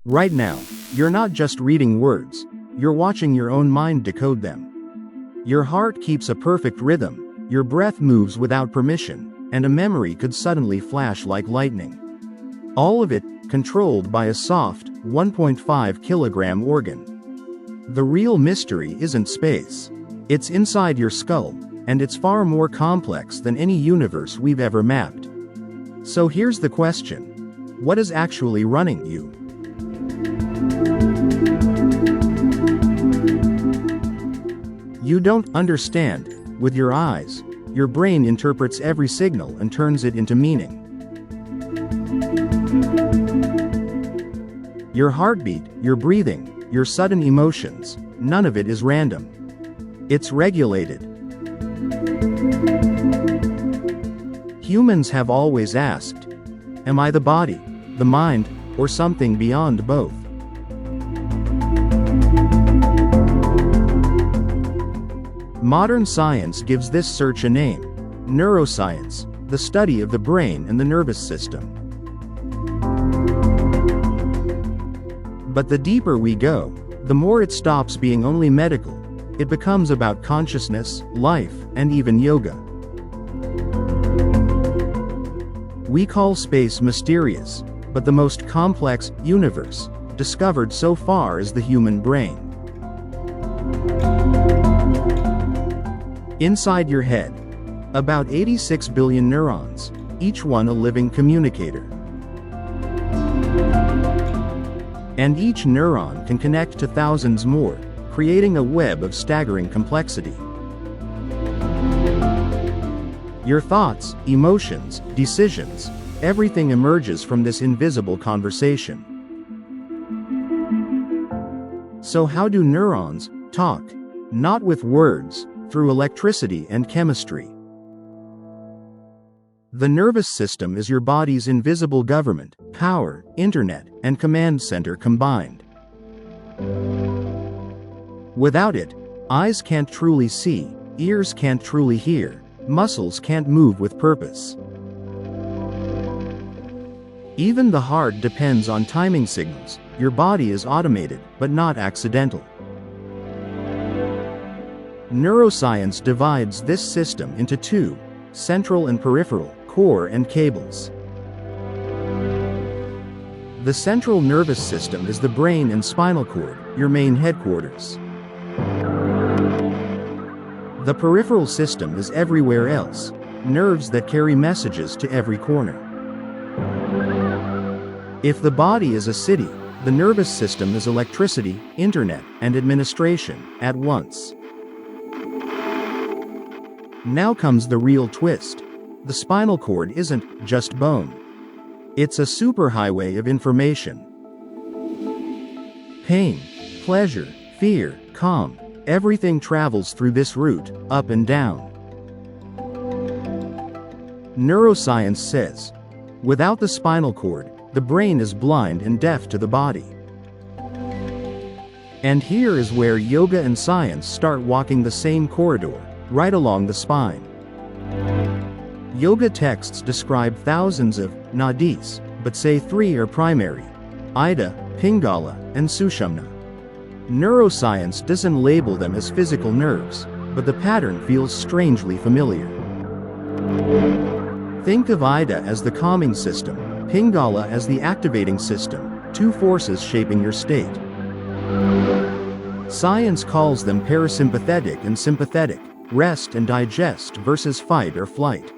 Right now, you're not just reading words, you're watching your own mind decode them. Your heart keeps a perfect rhythm, your breath moves without permission, and a memory could suddenly flash like lightning. All of it controlled by a soft, 1.5 kilogram organ. The real mystery isn't space. It's inside your skull, and it's far more complex than any universe we've ever mapped. So here's the question. What is actually running you? You don't understand. With your eyes, your brain interprets every signal and turns it into meaning. Your heartbeat, your breathing, your sudden emotions, none of it is random. It's regulated. Humans have always asked, am I the body, the mind, or something beyond both? Modern science gives this search a name: neuroscience, the study of the brain and the nervous system. But the deeper we go, the more it stops being only medical. It becomes about consciousness, life, and even yoga. We call space mysterious, but the most complex universe discovered so far is the human brain. Inside your head, about 86 billion neurons, each one a living communicator. And each neuron can connect to thousands more, creating a web of staggering complexity. Your thoughts, emotions, decisions, everything emerges from this invisible conversation. So how do neurons talk? Not with words, through electricity and chemistry. The nervous system is your body's invisible government, power, internet, and command center combined. Without it, eyes can't truly see, ears can't truly hear, muscles can't move with purpose. Even the heart depends on timing signals. Your body is automated, but not accidental. Neuroscience divides this system into two: central and peripheral, core and cables. The central nervous system is the brain and spinal cord, your main headquarters. The peripheral system is everywhere else, nerves that carry messages to every corner. If the body is a city, the nervous system is electricity, internet, and administration at once. Now comes the real twist. The spinal cord isn't just bone. It's a superhighway of information. Pain, pleasure, fear, calm, everything travels through this route, up and down. Neuroscience says, without the spinal cord, the brain is blind and deaf to the body. And here is where yoga and science start walking the same corridor, right along the spine. Yoga texts describe thousands of nadis, but say three are primary: Ida, Pingala, and Sushumna. Neuroscience doesn't label them as physical nerves, but the pattern feels strangely familiar. Think of Ida as the calming system, Pingala as the activating system, two forces shaping your state. Science calls them parasympathetic and sympathetic, rest and digest versus fight or flight.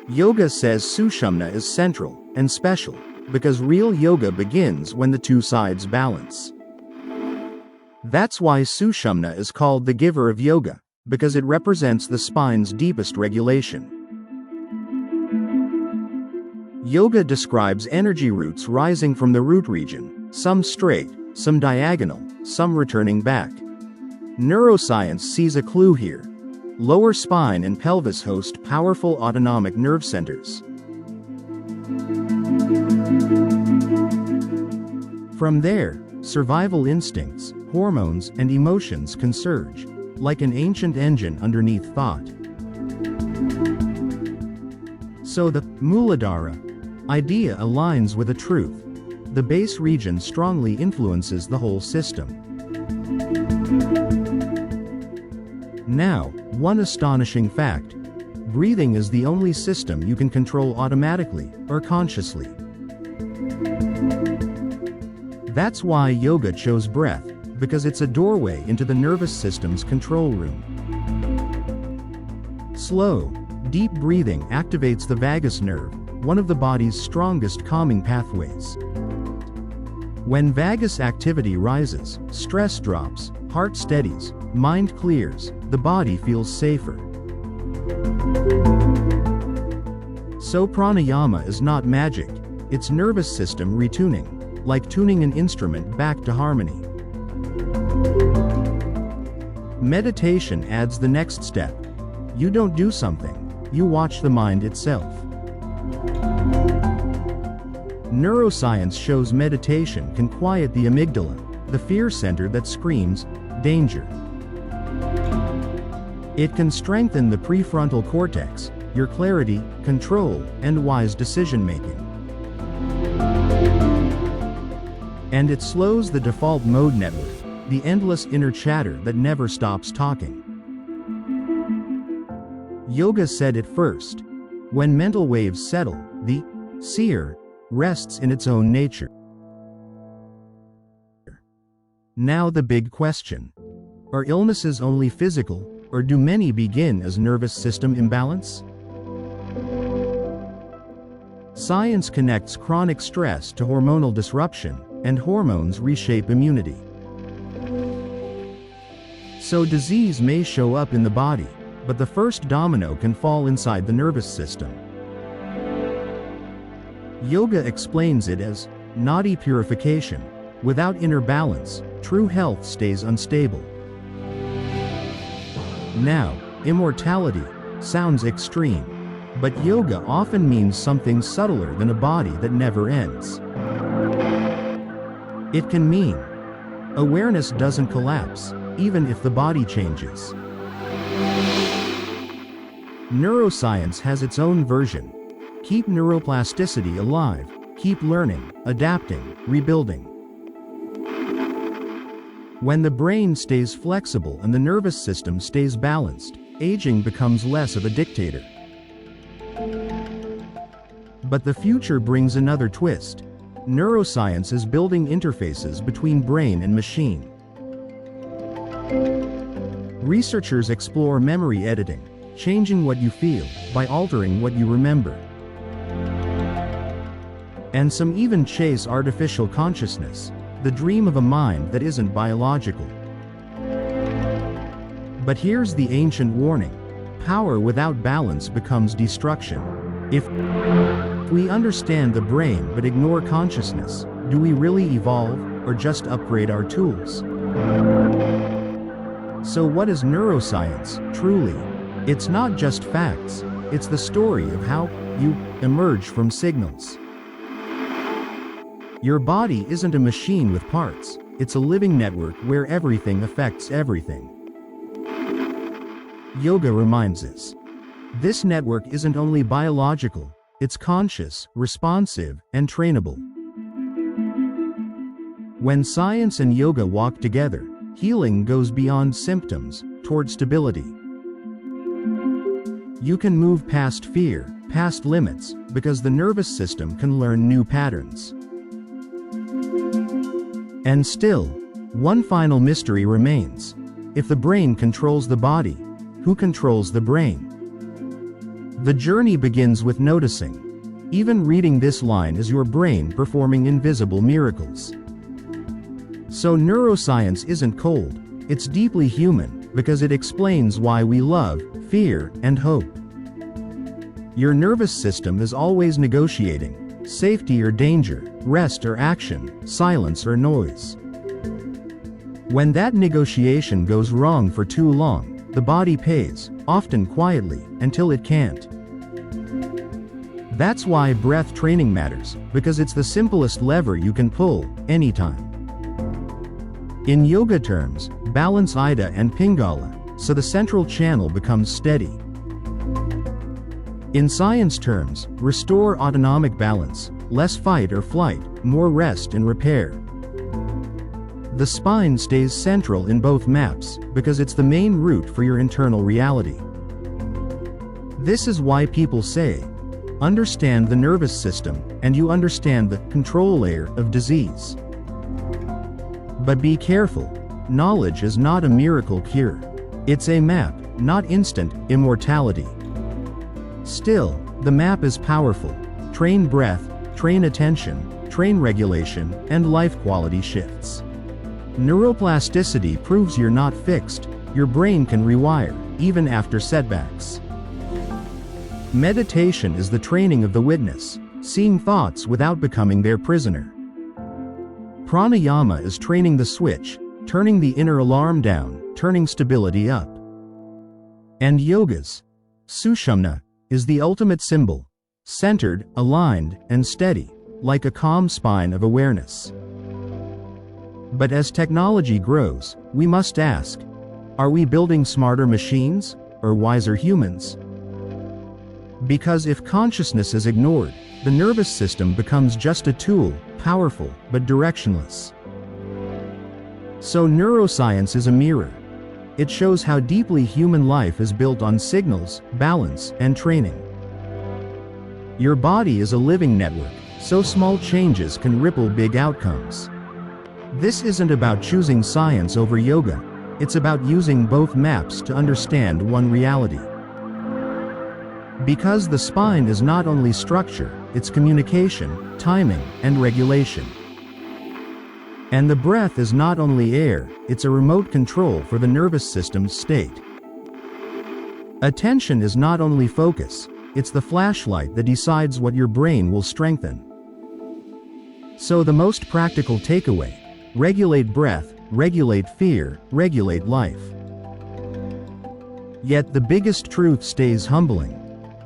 Yoga says Sushumna is central and special, because real yoga begins when the two sides balance. That's why Sushumna is called the giver of yoga, because it represents the spine's deepest regulation. Yoga describes energy roots rising from the root region, some straight, some diagonal, some returning back. Neuroscience sees a clue here. Lower spine and pelvis host powerful autonomic nerve centers. From there, survival instincts, hormones, and emotions can surge, like an ancient engine underneath thought. So the Muladhara, idea aligns with a truth. The base region strongly influences the whole system. Now, one astonishing fact. Breathing is the only system you can control automatically or consciously. That's why yoga chose breath, because it's a doorway into the nervous system's control room. Slow, deep breathing activates the vagus nerve, one of the body's strongest calming pathways. When vagus activity rises, stress drops, heart steadies, mind clears, the body feels safer. So pranayama is not magic, it's nervous system retuning, like tuning an instrument back to harmony. Meditation adds the next step. You don't do something, you watch the mind itself. Neuroscience shows meditation can quiet the amygdala, the fear center that screams, danger. It can strengthen the prefrontal cortex, your clarity, control, and wise decision-making. And it slows the default mode network, the endless inner chatter that never stops talking. Yoga said it first. When mental waves settle, the seer rests in its own nature. Now the big question. Are illnesses only physical, or do many begin as nervous system imbalance? Science connects chronic stress to hormonal disruption, and hormones reshape immunity. So disease may show up in the body, but the first domino can fall inside the nervous system. Yoga explains it as nadi purification. Without inner balance, true health stays unstable. Now, immortality sounds extreme, but yoga often means something subtler than a body that never ends. It can mean awareness doesn't collapse, even if the body changes. Neuroscience has its own version. Keep neuroplasticity alive, keep learning, adapting, rebuilding. When the brain stays flexible and the nervous system stays balanced, aging becomes less of a dictator. But the future brings another twist. Neuroscience is building interfaces between brain and machine. Researchers explore memory editing, changing what you feel by altering what you remember. And some even chase artificial consciousness, the dream of a mind that isn't biological. But here's the ancient warning. Power without balance becomes destruction. If we understand the brain but ignore consciousness, do we really evolve, or just upgrade our tools? So what is neuroscience, truly? It's not just facts, it's the story of how you emerge from signals. Your body isn't a machine with parts, it's a living network where everything affects everything. Yoga reminds us. This network isn't only biological, it's conscious, responsive, and trainable. When science and yoga walk together, healing goes beyond symptoms, toward stability. You can move past fear, past limits, because the nervous system can learn new patterns. And still, one final mystery remains. If the brain controls the body, who controls the brain? The journey begins with noticing. Even reading this line is your brain performing invisible miracles. So neuroscience isn't cold, it's deeply human, because it explains why we love, fear, and hope. Your nervous system is always negotiating, safety or danger, rest or action, silence or noise. When that negotiation goes wrong for too long, the body pays, often quietly, until it can't. That's why breath training matters, because it's the simplest lever you can pull, anytime. In yoga terms, balance Ida and Pingala, so the central channel becomes steady. In science terms, restore autonomic balance, less fight or flight, more rest and repair. The spine stays central in both maps because it's the main route for your internal reality. This is why people say, understand the nervous system, and you understand the control layer of disease. But be careful, knowledge is not a miracle cure. It's a map, not instant immortality. Still, the map is powerful. Train breath, train attention, train regulation, and life quality shifts. Neuroplasticity proves you're not fixed, your brain can rewire, even after setbacks. Meditation is the training of the witness, seeing thoughts without becoming their prisoner. Pranayama is training the switch, turning the inner alarm down, turning stability up. And yoga's Sushumna is the ultimate symbol, centered, aligned, and steady, like a calm spine of awareness. But as technology grows, we must ask, are we building smarter machines, or wiser humans? Because if consciousness is ignored, the nervous system becomes just a tool, powerful, but directionless. So neuroscience is a mirror. It shows how deeply human life is built on signals, balance, and training. Your body is a living network, so small changes can ripple big outcomes. This isn't about choosing science over yoga, it's about using both maps to understand one reality. Because the spine is not only structure, it's communication, timing, and regulation. And the breath is not only air, it's a remote control for the nervous system's state. Attention is not only focus, it's the flashlight that decides what your brain will strengthen. So the most practical takeaway: regulate breath, regulate fear, regulate life. Yet the biggest truth stays humbling.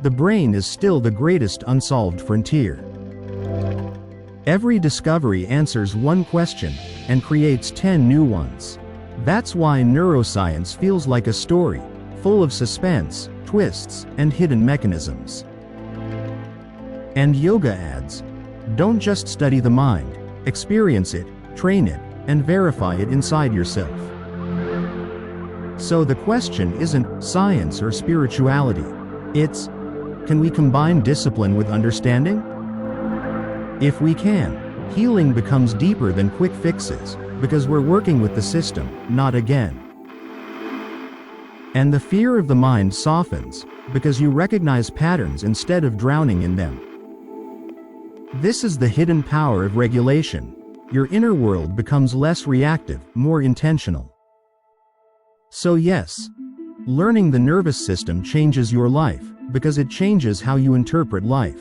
The brain is still the greatest unsolved frontier. Every discovery answers one question and creates 10 new ones. That's why neuroscience feels like a story, full of suspense, twists, and hidden mechanisms. And yoga adds, don't just study the mind, experience it, train it, and verify it inside yourself. So the question isn't science or spirituality. It's, can we combine discipline with understanding? If we can, healing becomes deeper than quick fixes, because we're working with the system, not again. And the fear of the mind softens, because you recognize patterns instead of drowning in them. This is the hidden power of regulation. Your inner world becomes less reactive, more intentional. So yes, learning the nervous system changes your life, because it changes how you interpret life.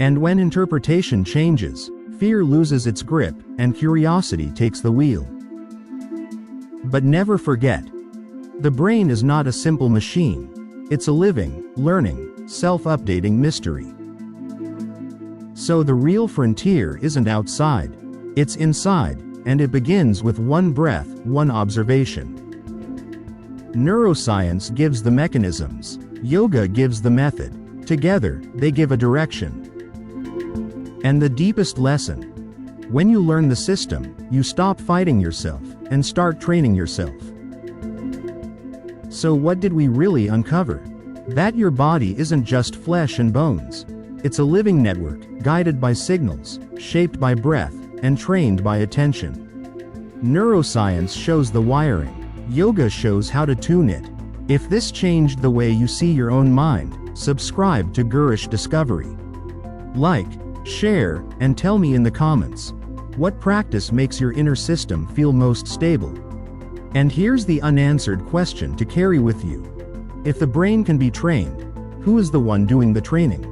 And when interpretation changes, fear loses its grip, and curiosity takes the wheel. But never forget, the brain is not a simple machine. It's a living, learning, self-updating mystery. So the real frontier isn't outside, it's inside, and it begins with one breath, one observation. Neuroscience gives the mechanisms, yoga gives the method. Together, they give a direction. And the deepest lesson: when you learn the system, you stop fighting yourself and start training yourself. So what did we really uncover? That your body isn't just flesh and bones. It's a living network, guided by signals, shaped by breath, and trained by attention. Neuroscience shows the wiring. Yoga shows how to tune it. If this changed the way you see your own mind, subscribe to Gurish Discovery. Like, share, and tell me in the comments, what practice makes your inner system feel most stable? And here's the unanswered question to carry with you. If the brain can be trained, who is the one doing the training?